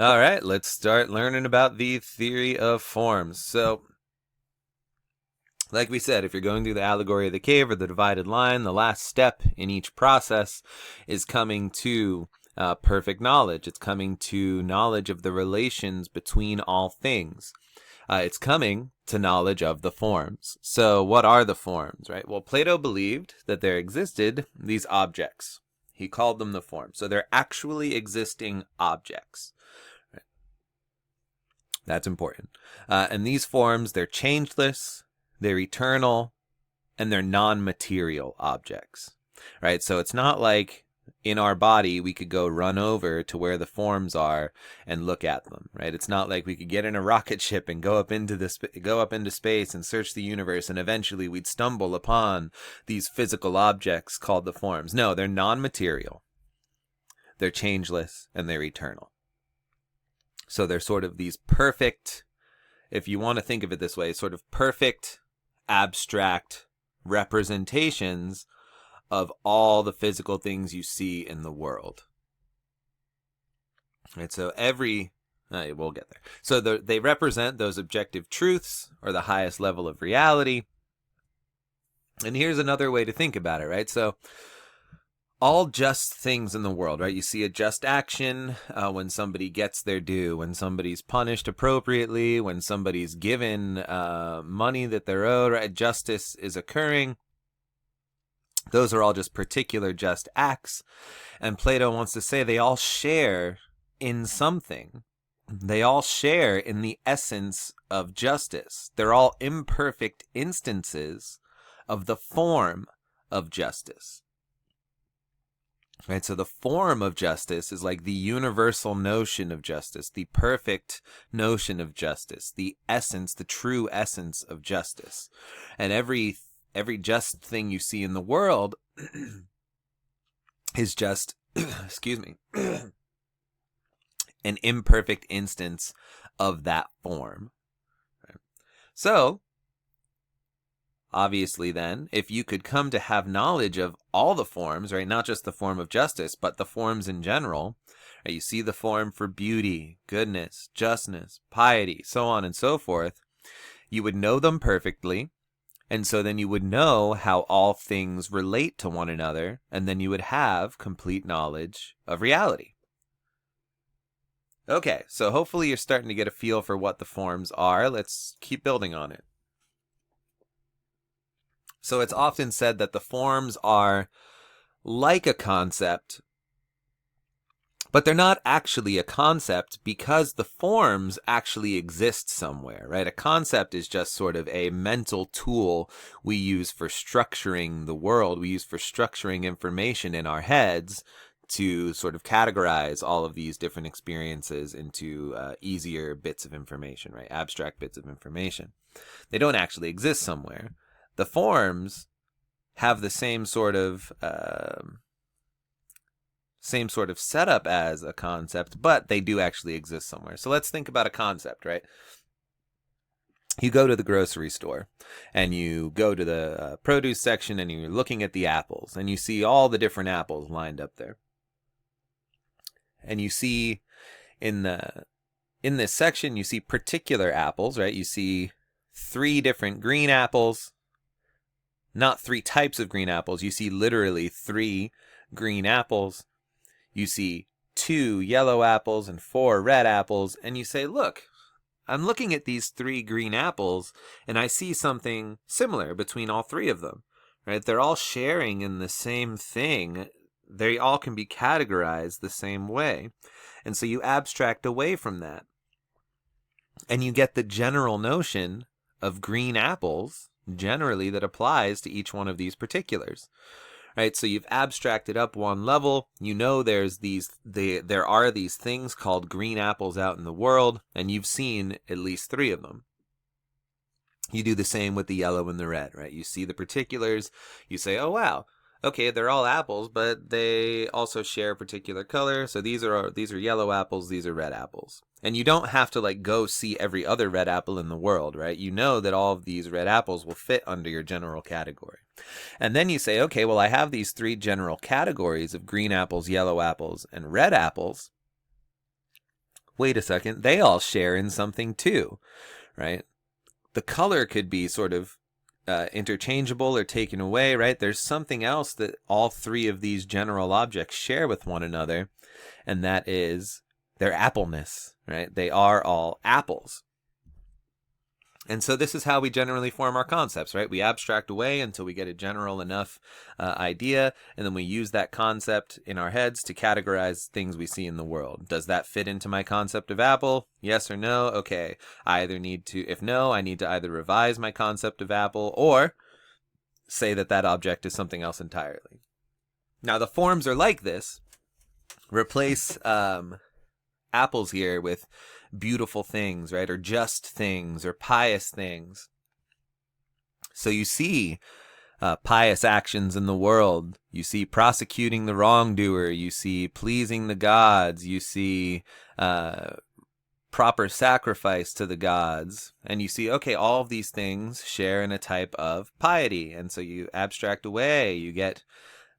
All right, let's start learning about the theory of forms. So, like we said, if you're going through the allegory of the cave or the divided line, the last step in each process is coming to perfect knowledge. It's coming to knowledge of the relations between all things. It's coming to knowledge of the forms. So what are the forms, right? Well, Plato believed that there existed these objects. He called them the forms. So they're actually existing objects. Right? That's important. And these forms, they're changeless, they're eternal, and they're non-material objects, right? So it's not like in our body we could go run over to where the forms are and look at them, right? It's not like we could get in a rocket ship and go up into space and search the universe, and eventually we'd stumble upon these physical objects called the forms. No, they're non-material, they're changeless, and they're eternal. So they're sort of these perfect, if you want to think of it this way, sort of perfect abstract representations of all the physical things you see in the world. Right, so we'll get there. So they represent those objective truths or the highest level of reality. And here's another way to think about it, right? So all just things in the world, right? You see a just action when somebody gets their due, when somebody's punished appropriately, when somebody's given money that they're owed, right? Justice is occurring. Those are all just particular just acts. And Plato wants to say they all share in something. They all share in the essence of justice. They're all imperfect instances of the form of justice. Right, so the form of justice is like the universal notion of justice, the perfect notion of justice, the essence, the true essence of justice. And every just thing you see in the world is just, excuse me, an imperfect instance of that form. Right? So, obviously then, if you could come to have knowledge of all the forms, right, not just the form of justice, but the forms in general, right, you see the form for beauty, goodness, justness, piety, so on and so forth, you would know them perfectly, and so then you would know how all things relate to one another, and then you would have complete knowledge of reality. Okay, so hopefully you're starting to get a feel for what the forms are. Let's keep building on it. So it's often said that the forms are like a concept, but they're not actually a concept because the forms actually exist somewhere, right? A concept is just sort of a mental tool we use for structuring the world. We use for structuring information in our heads to sort of categorize all of these different experiences into easier bits of information, right? Abstract bits of information. They don't actually exist somewhere. The forms have the same sort of setup as a concept, but they do actually exist somewhere. So let's think about a concept, right? You go to the grocery store and you go to the produce section and you're looking at the apples and you see all the different apples lined up there. And you see in this section, you see particular apples, right? You see 3 different green apples. Not 3 types of green apples. You see literally 3 green apples. You see 2 yellow apples and 4 red apples. And you say, look, I'm looking at these 3 green apples and I see something similar between all 3 of them, right? They're all sharing in the same thing. They all can be categorized the same way. And so you abstract away from that. And you get the general notion of green apples generally that applies to each one of these particulars, right? So you've abstracted up one level. You know there are these things called green apples out in the world, and you've seen at least 3 of them. You do the same with the yellow and the red, right? You see the particulars. You say, oh wow, okay, they're all apples, but they also share a particular color. So these are yellow apples, these are red apples. And you don't have to go see every other red apple in the world, right? You know that all of these red apples will fit under your general category. And then you say, okay, well, I have these 3 general categories of green apples, yellow apples, and red apples. wait a second, they all share in something too, right? The color could be sort of interchangeable or taken away, right? There's something else that all three of these general objects share with one another, and that is their appleness, right? They are all apples. And so this is how we generally form our concepts, right? We abstract away until we get a general enough idea, and then we use that concept in our heads to categorize things we see in the world. Does that fit into my concept of apple? Yes or no? Okay. I either need to, if no, I need to either revise my concept of apple or say that that object is something else entirely. Now, the forms are like this. Replace apples here with beautiful things, right? Or just things, or pious things. So you see pious actions in the world. You see prosecuting the wrongdoer. You see pleasing the gods. You see proper sacrifice to the gods. And you see, okay, all of these things share in a type of piety. And so you abstract away. You get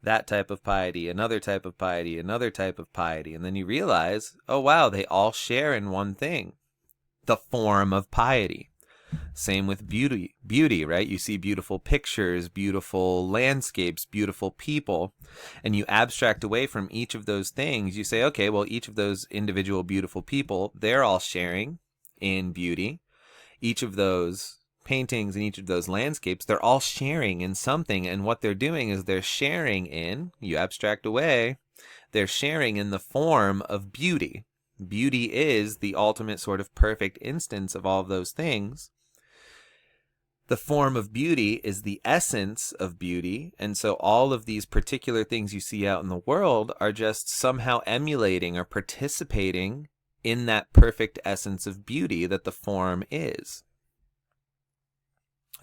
that type of piety, another type of piety, another type of piety. And then you realize, oh, wow, they all share in one thing, the form of piety. Same with beauty, right? You see beautiful pictures, beautiful landscapes, beautiful people, and you abstract away from each of those things. You say, okay, well, each of those individual beautiful people, they're all sharing in beauty. Each of those paintings and each of those landscapes, they're all sharing in something, and what they're doing is they're sharing in, you abstract away, they're sharing in the form of beauty. Beauty is the ultimate sort of perfect instance of all of those things. The form of beauty is the essence of beauty, and so all of these particular things you see out in the world are just somehow emulating or participating in that perfect essence of beauty that the form is.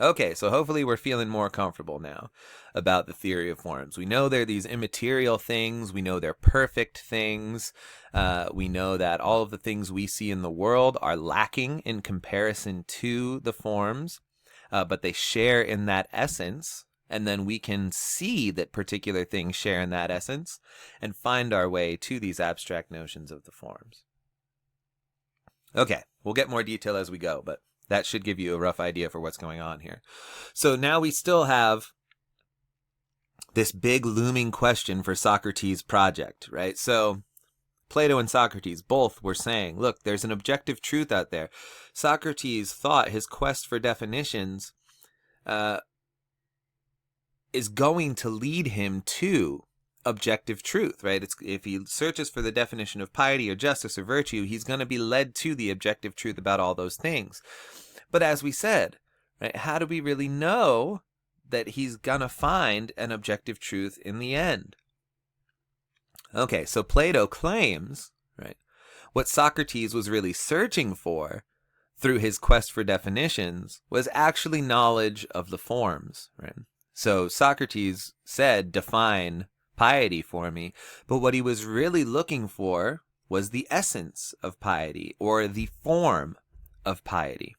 Okay, so hopefully we're feeling more comfortable now about the theory of forms. We know they're these immaterial things. We know they're perfect things. We know that all of the things we see in the world are lacking in comparison to the forms, but they share in that essence. And then we can see that particular things share in that essence and find our way to these abstract notions of the forms. Okay, we'll get more detail as we go, but that should give you a rough idea for what's going on here. So now we still have this big looming question for Socrates' project, right? So Plato and Socrates both were saying, look, there's an objective truth out there. Socrates thought his quest for definitions is going to lead him to objective truth, right? If he searches for the definition of piety or justice or virtue, he's going to be led to the objective truth about all those things. But as we said, right, how do we really know that he's going to find an objective truth in the end? Okay, so Plato claims, right, what Socrates was really searching for through his quest for definitions was actually knowledge of the forms, right? So Socrates said, define piety for me, but what he was really looking for was the essence of piety, or the form of piety.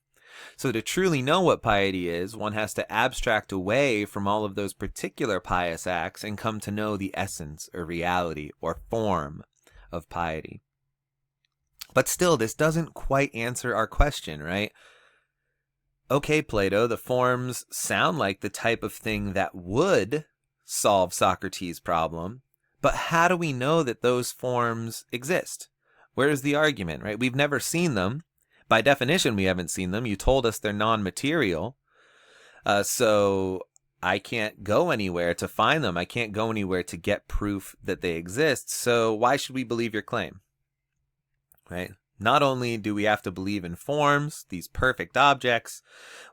So to truly know what piety is, one has to abstract away from all of those particular pious acts and come to know the essence or reality or form of piety. But still, this doesn't quite answer our question, right? Okay, Plato, the forms sound like the type of thing that would solve Socrates' problem, but how do we know that those forms exist? Where's the argument, right? We've never seen them. By definition, we haven't seen them. You told us they're non-material. So I can't go anywhere to find them. I can't go anywhere to get proof that they exist. So why should we believe your claim? Right? Not only do we have to believe in forms, these perfect objects,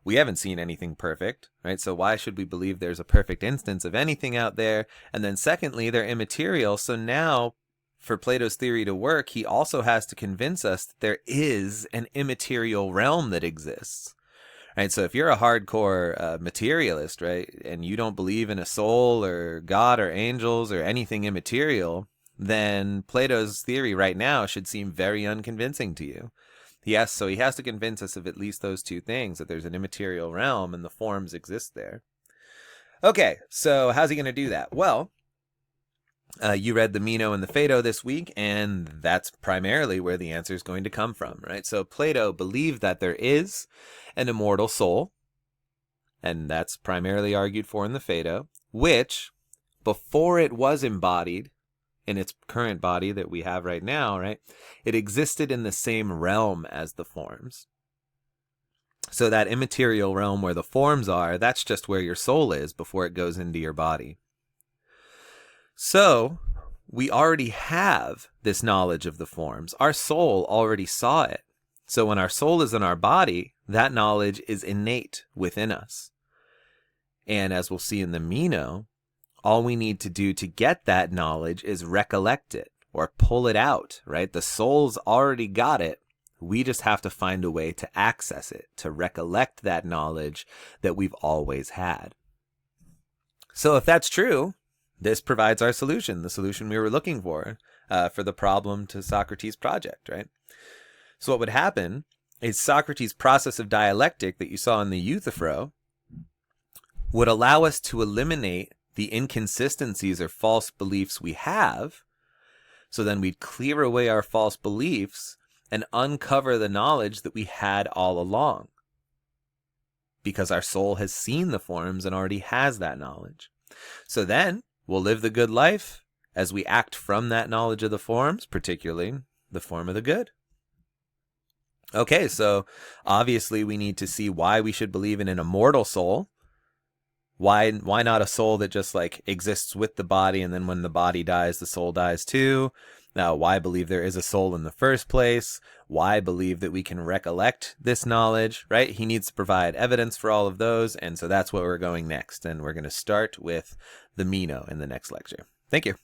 we haven't seen anything perfect, right? So why should we believe there's a perfect instance of anything out there? And then secondly, they're immaterial. So now, for Plato's theory to work, he also has to convince us that there is an immaterial realm that exists. Right? So if you're a hardcore materialist, right, and you don't believe in a soul or God or angels or anything immaterial, then Plato's theory right now should seem very unconvincing to you. He has to convince us of at least those two things, that there's an immaterial realm and the forms exist there. Okay, so how's he going to do that? Well, You read the Meno and the Phaedo this week, and that's primarily where the answer is going to come from, right? So Plato believed that there is an immortal soul, and that's primarily argued for in the Phaedo, which, before it was embodied in its current body that we have right now, right, it existed in the same realm as the forms. So that immaterial realm where the forms are, that's just where your soul is before it goes into your body. So we already have this knowledge of the forms. Our soul already saw it. So when our soul is in our body, that knowledge is innate within us. And as we'll see in the Meno, all we need to do to get that knowledge is recollect it or pull it out, right? The soul's already got it. We just have to find a way to access it, to recollect that knowledge that we've always had. So if that's true, this provides our solution, the solution we were looking for the problem to Socrates' project, right? So what would happen is Socrates' process of dialectic that you saw in the Euthyphro would allow us to eliminate the inconsistencies or false beliefs we have. So then we'd clear away our false beliefs and uncover the knowledge that we had all along, because our soul has seen the forms and already has that knowledge. So then we'll live the good life as we act from that knowledge of the forms, particularly the form of the good. Okay, so obviously we need to see why we should believe in an immortal soul. Why not a soul that just like exists with the body, and then when the body dies, the soul dies too? Now, why believe there is a soul in the first place? Why believe that we can recollect this knowledge, right? He needs to provide evidence for all of those, and so that's what we're going next. And we're going to start with the Meno in the next lecture. Thank you.